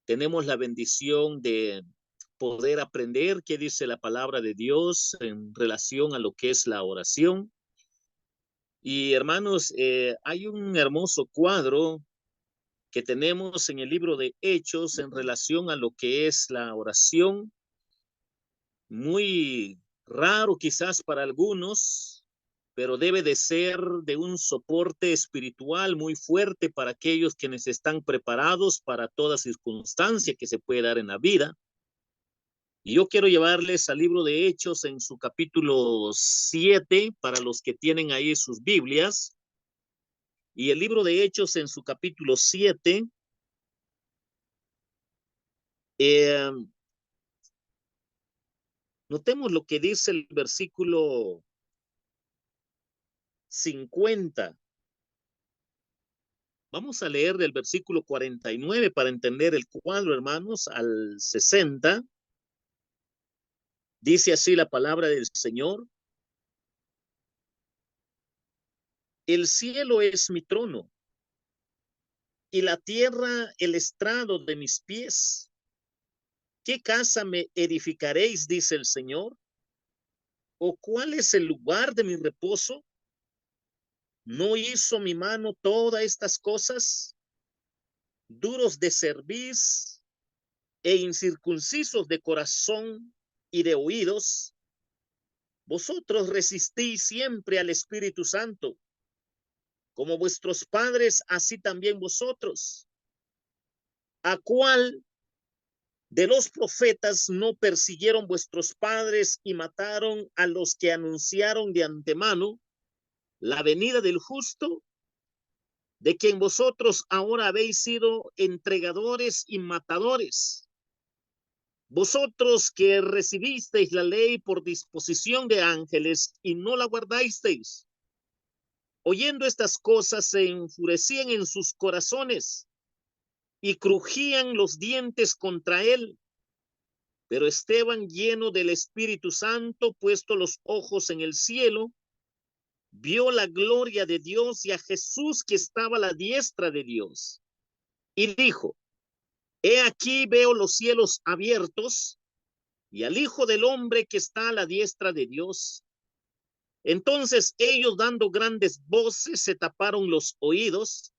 tenemos la bendición de poder aprender qué dice la palabra de Dios en relación a lo que es la oración. Y hermanos, hay un hermoso cuadro que tenemos en el libro de Hechos en relación a lo que es la oración, muy raro quizás para algunos, pero debe de ser de un soporte espiritual muy fuerte para aquellos quienes están preparados para toda circunstancia que se puede dar en la vida. Y yo quiero llevarles al libro de Hechos en su capítulo 7, para los que tienen ahí sus Biblias. Y el libro de Hechos en su capítulo 7, eh, notemos lo que dice el versículo 50. Vamos a leer del versículo 49 para entender el cuadro, hermanos, al 60. Dice así la palabra del Señor: el cielo es mi trono y la tierra el estrado de mis pies. ¿Qué casa me edificaréis, dice el Señor? ¿O cuál es el lugar de mi reposo? ¿No hizo mi mano todas estas cosas? Duros de cerviz e incircuncisos de corazón y de oídos, vosotros resistís siempre al Espíritu Santo, como vuestros padres, así también vosotros. ¿A cuál de los profetas no persiguieron vuestros padres y mataron a los que anunciaron de antemano la venida del justo, de quien vosotros ahora habéis sido entregadores y matadores? Vosotros que recibisteis la ley por disposición de ángeles y no la guardasteis. Oyendo estas cosas, se enfurecían en sus corazones y crujían los dientes contra él. Pero Esteban, lleno del Espíritu Santo, puesto los ojos en el cielo, vio la gloria de Dios y a Jesús que estaba a la diestra de Dios. Y dijo: he aquí veo los cielos abiertos y al Hijo del Hombre que está a la diestra de Dios. Entonces ellos, dando grandes voces, se taparon los oídos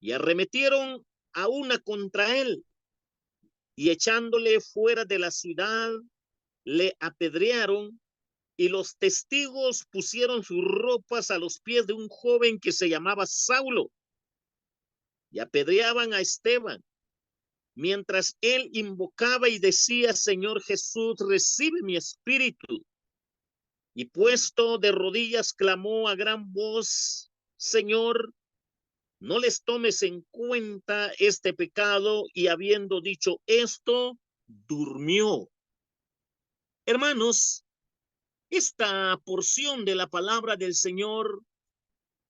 y arremetieron a una contra él, y echándole fuera de la ciudad, le apedrearon, y los testigos pusieron sus ropas a los pies de un joven que se llamaba Saulo, y apedreaban a Esteban, mientras él invocaba y decía: Señor Jesús, recibe mi espíritu. Y puesto de rodillas, clamó a gran voz: Señor, no les tomes en cuenta este pecado. Y habiendo dicho esto, durmió. Hermanos, esta porción de la palabra del Señor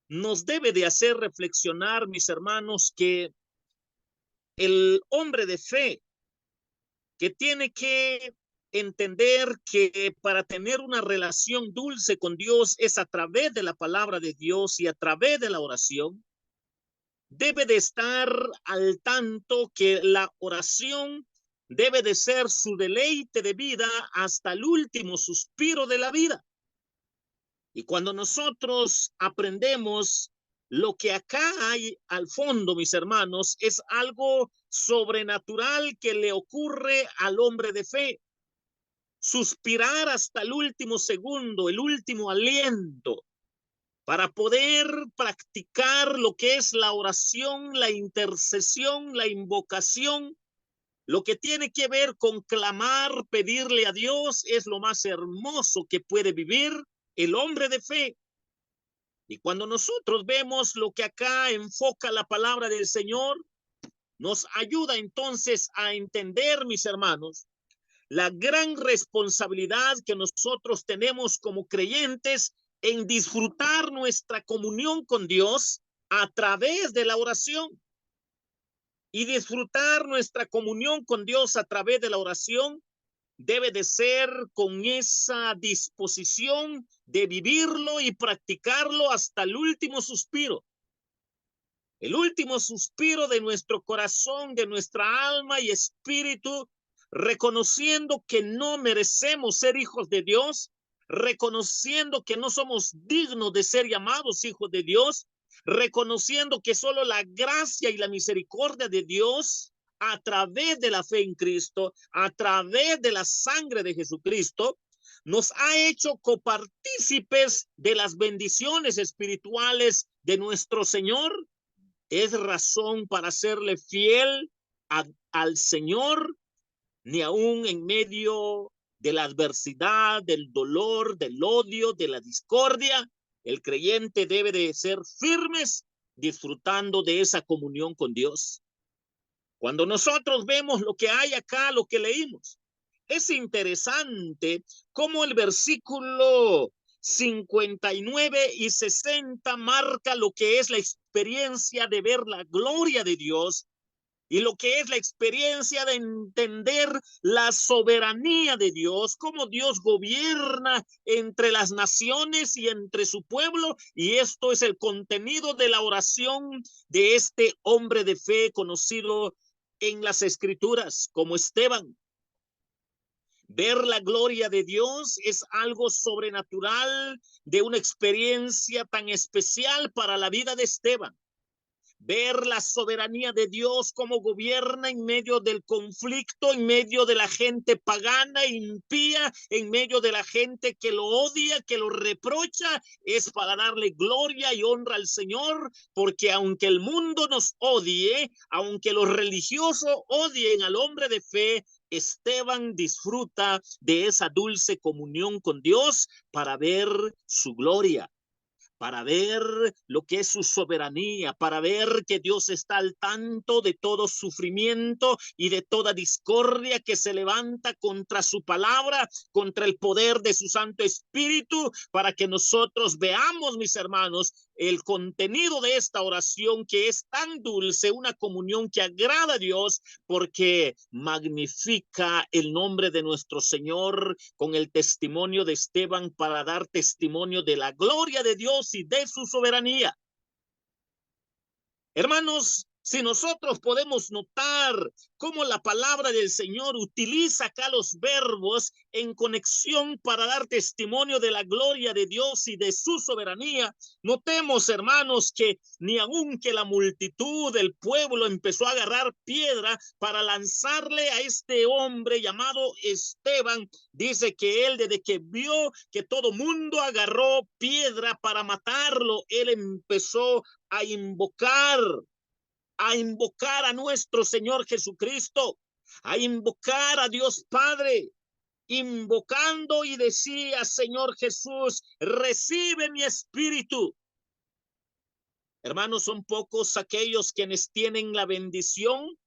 nos debe de hacer reflexionar, mis hermanos, que el hombre de fe que tiene que entender que para tener una relación dulce con Dios es a través de la palabra de Dios y a través de la oración, debe de estar al tanto que la oración debe de ser su deleite de vida hasta el último suspiro de la vida. Y cuando nosotros aprendemos lo que acá hay al fondo, mis hermanos, es algo sobrenatural que le ocurre al hombre de fe. Suspirar hasta el último segundo, el último aliento, para poder practicar lo que es la oración, la intercesión, la invocación, lo que tiene que ver con clamar, pedirle a Dios, es lo más hermoso que puede vivir el hombre de fe. Y cuando nosotros vemos lo que acá enfoca la palabra del Señor, nos ayuda entonces a entender, mis hermanos, la gran responsabilidad que nosotros tenemos como creyentes en disfrutar nuestra comunión con Dios a través de la oración. Y disfrutar nuestra comunión con Dios a través de la oración debe de ser con esa disposición de vivirlo y practicarlo hasta el último suspiro. el último suspiro de nuestro corazón, de nuestra alma y espíritu, reconociendo que no merecemos ser hijos de Dios, reconociendo que no somos dignos de ser llamados hijos de Dios, reconociendo que solo la gracia y la misericordia de Dios a través de la fe en Cristo, a través de la sangre de Jesucristo, nos ha hecho copartícipes de las bendiciones espirituales de nuestro Señor. Es razón para serle fiel al Señor, ni aún en medio de la adversidad, del dolor, del odio, de la discordia. El creyente debe de ser firmes disfrutando de esa comunión con Dios. Cuando nosotros vemos lo que hay acá, lo que leímos, es interesante cómo el versículo 59 y 60 marca lo que es la experiencia de ver la gloria de Dios y lo que es la experiencia de entender la soberanía de Dios, cómo Dios gobierna entre las naciones y entre su pueblo. Y esto es el contenido de la oración de este hombre de fe conocido en las escrituras como Esteban. Ver la gloria de Dios es algo sobrenatural, de una experiencia tan especial para la vida de Esteban. Ver la soberanía de Dios, cómo gobierna en medio del conflicto, en medio de la gente pagana, impía, en medio de la gente que lo odia, que lo reprocha, es para darle gloria y honra al Señor, porque aunque el mundo nos odie, aunque los religiosos odien al hombre de fe, Esteban disfruta de esa dulce comunión con Dios para ver su gloria, para ver lo que es su soberanía, para ver que Dios está al tanto de todo sufrimiento y de toda discordia que se levanta contra su palabra, contra el poder de su Santo Espíritu, para que nosotros veamos, mis hermanos, el contenido de esta oración que es tan dulce, una comunión que agrada a Dios porque magnifica el nombre de nuestro Señor con el testimonio de Esteban para dar testimonio de la gloria de Dios y de su soberanía. Hermanos, si nosotros podemos notar cómo la palabra del Señor utiliza acá los verbos en conexión para dar testimonio de la gloria de Dios y de su soberanía, notemos, hermanos, que ni aun que la multitud del pueblo empezó a agarrar piedra para lanzarle a este hombre llamado Esteban, dice que él, desde que vio que todo mundo agarró piedra para matarlo, él empezó a invocar a nuestro Señor Jesucristo, a invocar a Dios Padre, invocando y decía: Señor Jesús, recibe mi espíritu. Hermanos, son pocos aquellos quienes tienen la bendición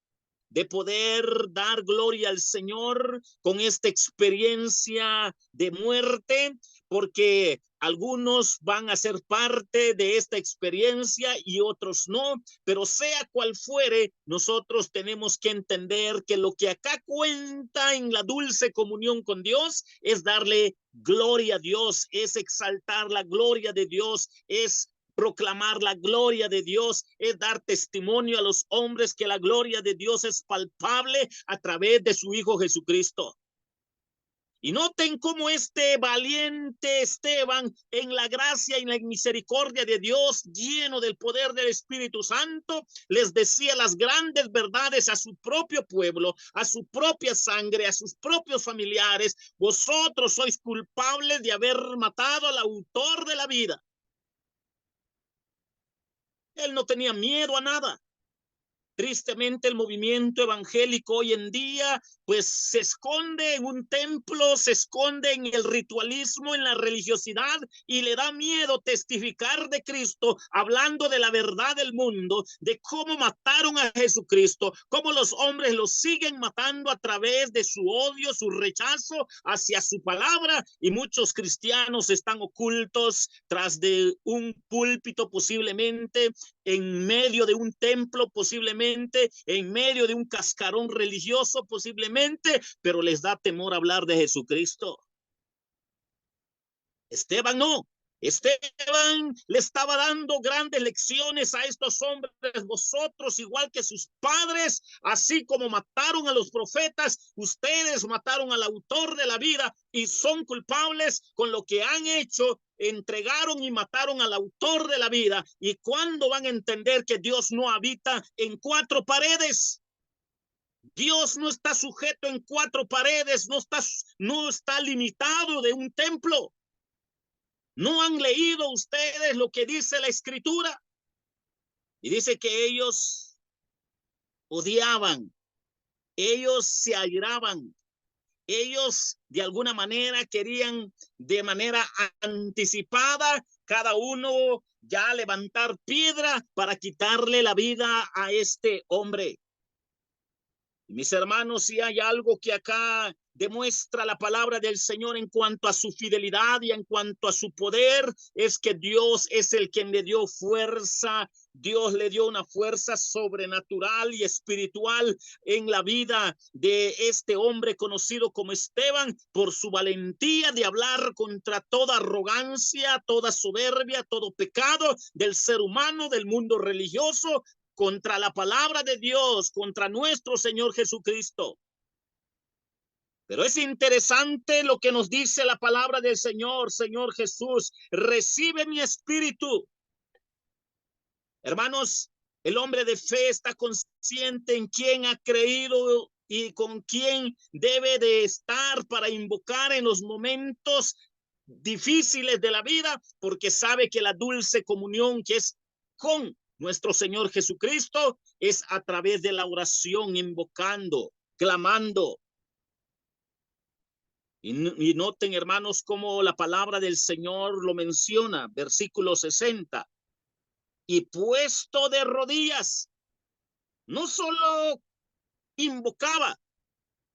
de poder dar gloria al Señor con esta experiencia de muerte, porque algunos van a ser parte de esta experiencia y otros no, pero sea cual fuere, nosotros tenemos que entender que lo que acá cuenta en la dulce comunión con Dios es darle gloria a Dios, es exaltar la gloria de Dios, es proclamar la gloria de Dios, es dar testimonio a los hombres que la gloria de Dios es palpable a través de su Hijo Jesucristo. Y noten cómo este valiente Esteban, en la gracia y la misericordia de Dios, lleno del poder del Espíritu Santo, les decía las grandes verdades a su propio pueblo, a su propia sangre, a sus propios familiares. Vosotros sois culpables de haber matado al autor de la vida. Él no tenía miedo a nada. Tristemente, el movimiento evangélico hoy en día pues se esconde en un templo, se esconde en el ritualismo, en la religiosidad, y le da miedo testificar de Cristo, hablando de la verdad del mundo, de cómo mataron a Jesucristo, cómo los hombres lo siguen matando a través de su odio, su rechazo hacia su palabra, y muchos cristianos están ocultos tras de un púlpito, posiblemente en medio de un templo, posiblemente en medio de un cascarón religioso, posiblemente, pero les da temor hablar de Jesucristo. Esteban no. Esteban le estaba dando grandes lecciones a estos hombres. Vosotros, igual que sus padres, así como mataron a los profetas, ustedes mataron al autor de la vida y son culpables con lo que han hecho. Entregaron y mataron al autor de la vida. ¿Y cuándo van a entender que Dios no habita en cuatro paredes? Dios no está sujeto en cuatro paredes, no está limitado de un templo. ¿No han leído ustedes lo que dice la Escritura? Y dice que ellos odiaban, ellos se airaban, ellos de alguna manera querían de manera anticipada cada uno ya levantar piedra para quitarle la vida a este hombre. Mis hermanos, si hay algo que acá demuestra la palabra del Señor en cuanto a su fidelidad y en cuanto a su poder, es que Dios es el quien le dio fuerza. Dios le dio una fuerza sobrenatural y espiritual en la vida de este hombre conocido como Esteban por su valentía de hablar contra toda arrogancia, toda soberbia, todo pecado del ser humano, del mundo religioso, contra la palabra de Dios, contra nuestro Señor Jesucristo. Pero es interesante lo que nos dice la palabra del Señor, Señor Jesús, recibe mi espíritu. Hermanos, el hombre de fe está consciente en quién ha creído y con quién debe de estar para invocar en los momentos difíciles de la vida, porque sabe que la dulce comunión que es con nuestro Señor Jesucristo es a través de la oración, invocando, clamando. Y noten, hermanos, cómo la palabra del Señor lo menciona, versículo 60. Y puesto de rodillas, no solo invocaba,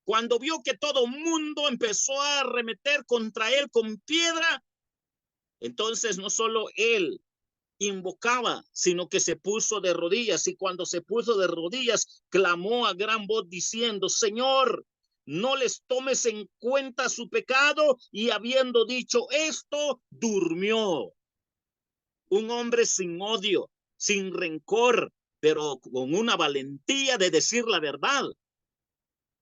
cuando vio que todo mundo empezó a arremeter contra él con piedra, entonces no solo él invocaba, sino que se puso de rodillas, y cuando se puso de rodillas, clamó a gran voz diciendo: Señor, no les tomes en cuenta su pecado. Y habiendo dicho esto, durmió. Un hombre sin odio, sin rencor, pero con una valentía de decir la verdad.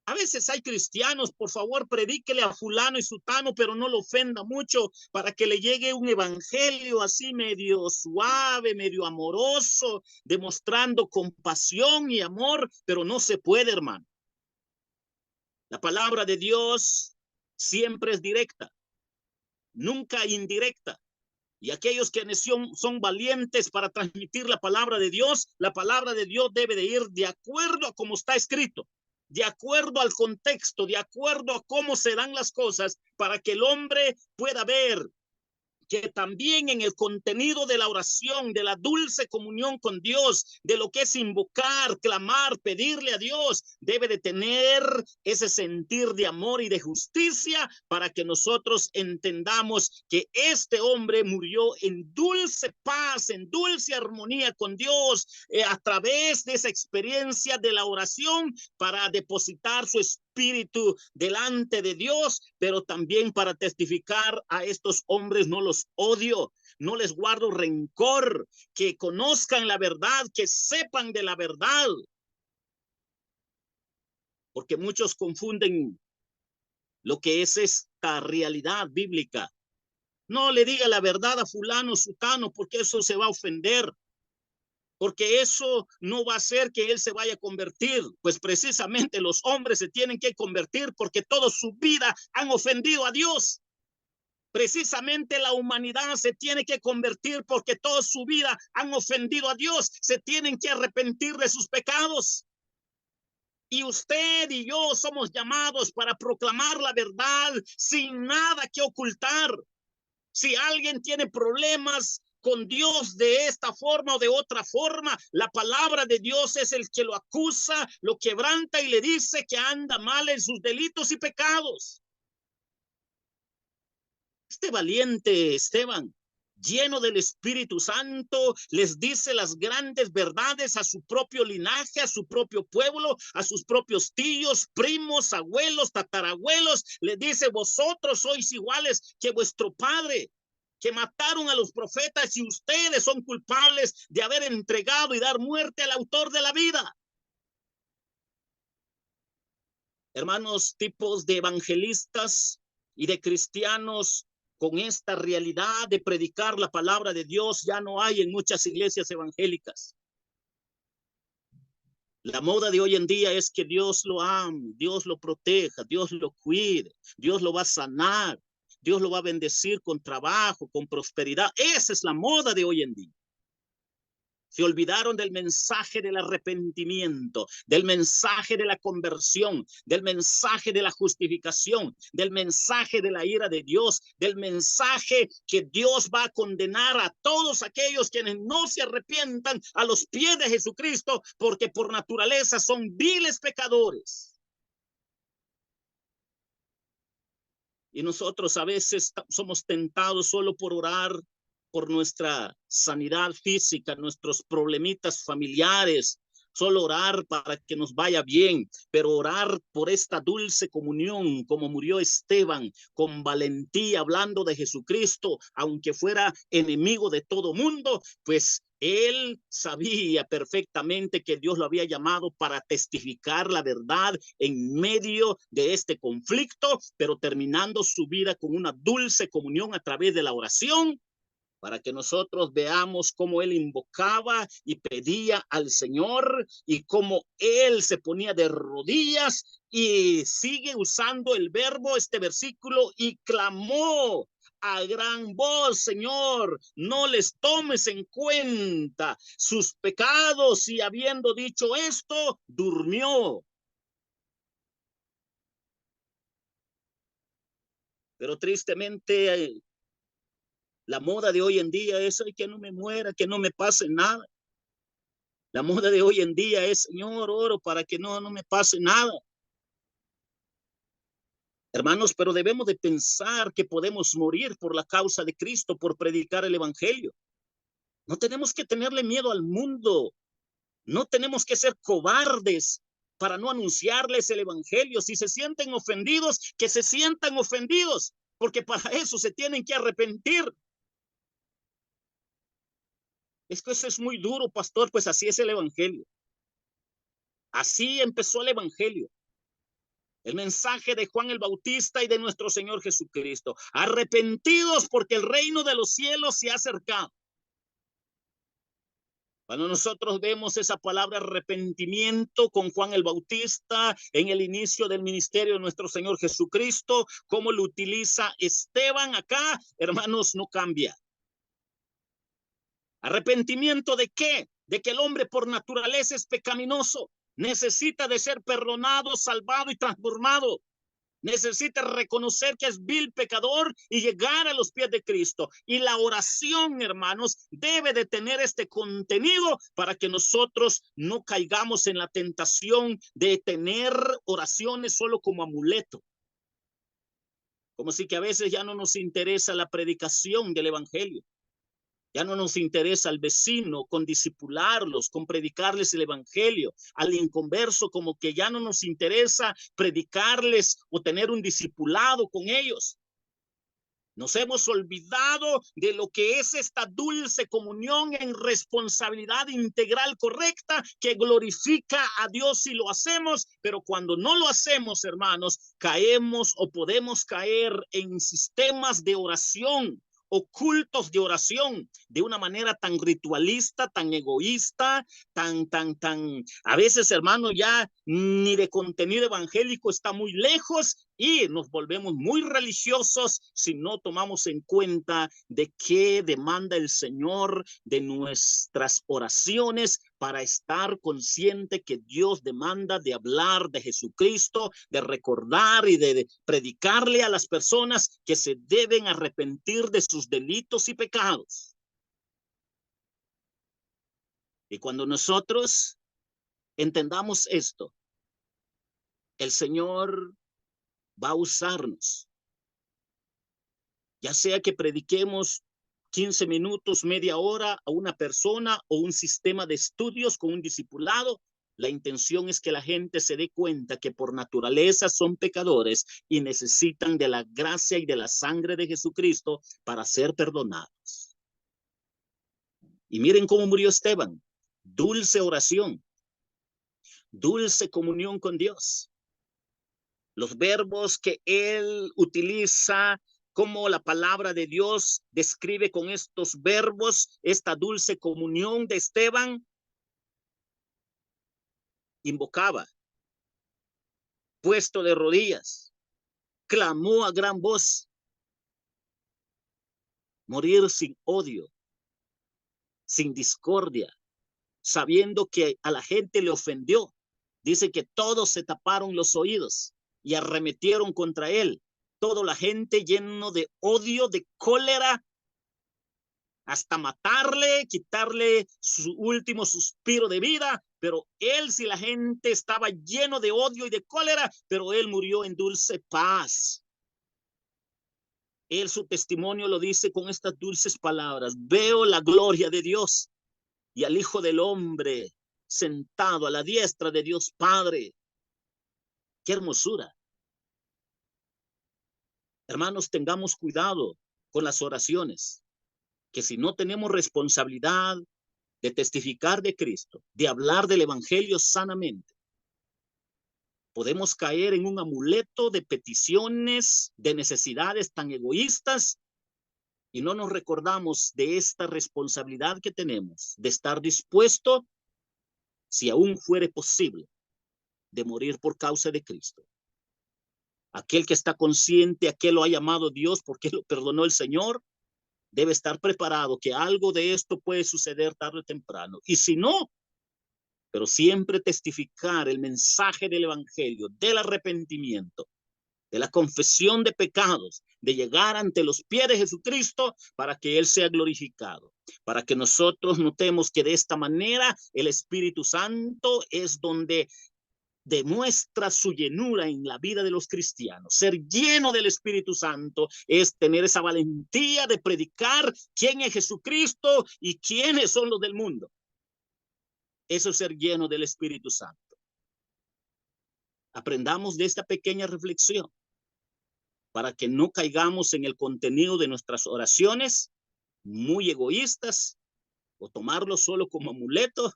A veces hay cristianos, por favor, predíquele a fulano y sutano, pero no lo ofenda mucho para que le llegue un evangelio así medio suave, medio amoroso, demostrando compasión y amor, pero no se puede, hermano. La palabra de Dios siempre es directa, nunca indirecta. Y aquellos que son valientes para transmitir la palabra de Dios debe de ir de acuerdo a cómo está escrito, de acuerdo al contexto, de acuerdo a cómo se dan las cosas, para que el hombre pueda ver que también en el contenido de la oración, de la dulce comunión con Dios, de lo que es invocar, clamar, pedirle a Dios, debe de tener ese sentir de amor y de justicia para que nosotros entendamos que este hombre murió en dulce paz, en dulce armonía con Dios, a través de esa experiencia de la oración para depositar su espíritu delante de Dios, pero también para testificar a estos hombres: no los odio, no les guardo rencor, que conozcan la verdad, que sepan de la verdad. Porque muchos confunden lo que es esta realidad bíblica. No le diga la verdad a fulano, sutano, porque eso se va a ofender. Porque eso no va a hacer que él se vaya a convertir. Pues precisamente los hombres se tienen que convertir porque toda su vida han ofendido a Dios. Precisamente la humanidad se tiene que convertir porque toda su vida han ofendido a Dios. Se tienen que arrepentir de sus pecados. Y usted y yo somos llamados para proclamar la verdad sin nada que ocultar. Si alguien tiene problemas con Dios de esta forma o de otra forma, la palabra de Dios es el que lo acusa, lo quebranta y le dice que anda mal en sus delitos y pecados. Este valiente Esteban, lleno del Espíritu Santo, les dice las grandes verdades a su propio linaje, a su propio pueblo, a sus propios tíos, primos, abuelos, tatarabuelos. Les dice: vosotros sois iguales que vuestro padre. que mataron a los profetas y ustedes son culpables de haber entregado y dar muerte al autor de la vida. Hermanos, tipos de evangelistas y de cristianos con esta realidad de predicar la palabra de Dios ya no hay en muchas iglesias evangélicas. La moda de hoy en día es que Dios lo ame, Dios lo proteja, Dios lo cuide, Dios lo va a sanar, Dios lo va a bendecir con trabajo, con prosperidad. Esa es la moda de hoy en día. Se olvidaron del mensaje del arrepentimiento, del mensaje de la conversión, del mensaje de la justificación, del mensaje de la ira de Dios, del mensaje que Dios va a condenar a todos aquellos quienes no se arrepientan a los pies de Jesucristo, porque por naturaleza son viles pecadores. Y nosotros a veces somos tentados solo por orar por nuestra sanidad física, nuestros problemitas familiares, solo orar para que nos vaya bien, pero orar por esta dulce comunión, como murió Esteban, con valentía, hablando de Jesucristo, aunque fuera enemigo de todo mundo, pues él sabía perfectamente que Dios lo había llamado para testificar la verdad en medio de este conflicto, pero terminando su vida con una dulce comunión a través de la oración, para que nosotros veamos cómo él invocaba y pedía al Señor y cómo él se ponía de rodillas y sigue usando el verbo, este versículo, y clamó a gran voz: Señor, no les tomes en cuenta sus pecados. Y habiendo dicho esto, durmió. Pero tristemente, la moda de hoy en día es: ay, que no me muera, que no me pase nada. La moda de hoy en día es: Señor, oro para que no me pase nada. Hermanos, pero debemos de pensar que podemos morir por la causa de Cristo, por predicar el evangelio. No tenemos que tenerle miedo al mundo. No tenemos que ser cobardes para no anunciarles el evangelio. Si se sienten ofendidos, que se sientan ofendidos, porque para eso se tienen que arrepentir. Es que eso es muy duro, pastor, pues así es el evangelio. Así empezó el evangelio. El mensaje de Juan el Bautista y de nuestro Señor Jesucristo: arrepentidos porque el reino de los cielos se ha acercado. Cuando nosotros vemos esa palabra arrepentimiento con Juan el Bautista en el inicio del ministerio de nuestro Señor Jesucristo, cómo lo utiliza Esteban acá, hermanos, no cambia. ¿Arrepentimiento de qué? De que el hombre por naturaleza es pecaminoso, necesita de ser perdonado, salvado y transformado. Necesita reconocer que es vil pecador y llegar a los pies de Cristo. Y la oración, hermanos, debe de tener este contenido para que nosotros no caigamos en la tentación de tener oraciones solo como amuleto. Como si que a veces ya no nos interesa la predicación del evangelio. Ya no nos interesa al vecino con discipularlos, con predicarles el evangelio. Al inconverso, como que ya no nos interesa predicarles o tener un discipulado con ellos. Nos hemos olvidado de lo que es esta dulce comunión en responsabilidad integral correcta que glorifica a Dios si lo hacemos, pero cuando no lo hacemos, hermanos, caemos o podemos caer en sistemas de oración o cultos de oración de una manera tan ritualista, tan egoísta, a veces, hermano, ya ni de contenido evangélico está muy lejos y nos volvemos muy religiosos si no tomamos en cuenta de qué demanda el Señor de nuestras oraciones, para estar consciente que Dios demanda de hablar de Jesucristo, de recordar y de predicarle a las personas que se deben arrepentir de sus delitos y pecados. Y cuando nosotros entendamos esto, el Señor va a usarnos, ya sea que prediquemos 15 minutos, media hora a una persona o un sistema de estudios con un discipulado. La intención es que la gente se dé cuenta que por naturaleza son pecadores y necesitan de la gracia y de la sangre de Jesucristo para ser perdonados. Y miren cómo murió Esteban. Dulce oración, dulce comunión con Dios. Los verbos que él utiliza, como la palabra de Dios describe con estos verbos esta dulce comunión de Esteban. Invocaba, puesto de rodillas, clamó a gran voz, morir sin odio, sin discordia, sabiendo que a la gente le ofendió. Dice que todos se taparon los oídos y arremetieron contra él. Toda la gente lleno de odio, de cólera, hasta matarle, quitarle su último suspiro de vida. Pero él, si la gente estaba lleno de odio y de cólera, pero él murió en dulce paz. Él, su testimonio lo dice con estas dulces palabras: veo la gloria de Dios y al Hijo del Hombre sentado a la diestra de Dios Padre. ¡Qué hermosura! Hermanos, tengamos cuidado con las oraciones, que si no tenemos responsabilidad de testificar de Cristo, de hablar del Evangelio sanamente, podemos caer en un amuleto de peticiones, de necesidades tan egoístas, y no nos recordamos de esta responsabilidad que tenemos, de estar dispuesto, si aún fuere posible, de morir por causa de Cristo. Aquel que está consciente, aquel lo ha llamado Dios porque lo perdonó el Señor, debe estar preparado que algo de esto puede suceder tarde o temprano. Y si no, pero siempre testificar el mensaje del Evangelio, del arrepentimiento, de la confesión de pecados, de llegar ante los pies de Jesucristo para que Él sea glorificado, para que nosotros notemos que de esta manera el Espíritu Santo es donde demuestra su llenura en la vida de los cristianos. Ser lleno del Espíritu Santo es tener esa valentía de predicar quién es Jesucristo y quiénes son los del mundo. Eso es ser lleno del Espíritu Santo. Aprendamos de esta pequeña reflexión para que no caigamos en el contenido de nuestras oraciones muy egoístas o tomarlo solo como amuleto,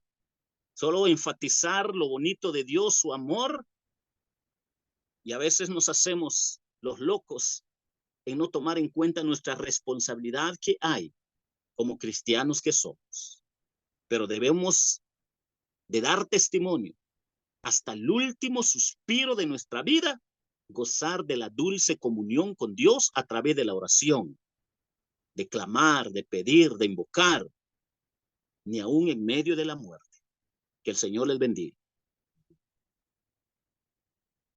solo enfatizar lo bonito de Dios, su amor, y a veces nos hacemos los locos en no tomar en cuenta nuestra responsabilidad que hay como cristianos que somos. Pero debemos de dar testimonio hasta el último suspiro de nuestra vida, gozar de la dulce comunión con Dios a través de la oración, de clamar, de pedir, de invocar, ni aún en medio de la muerte. Que el Señor les bendiga.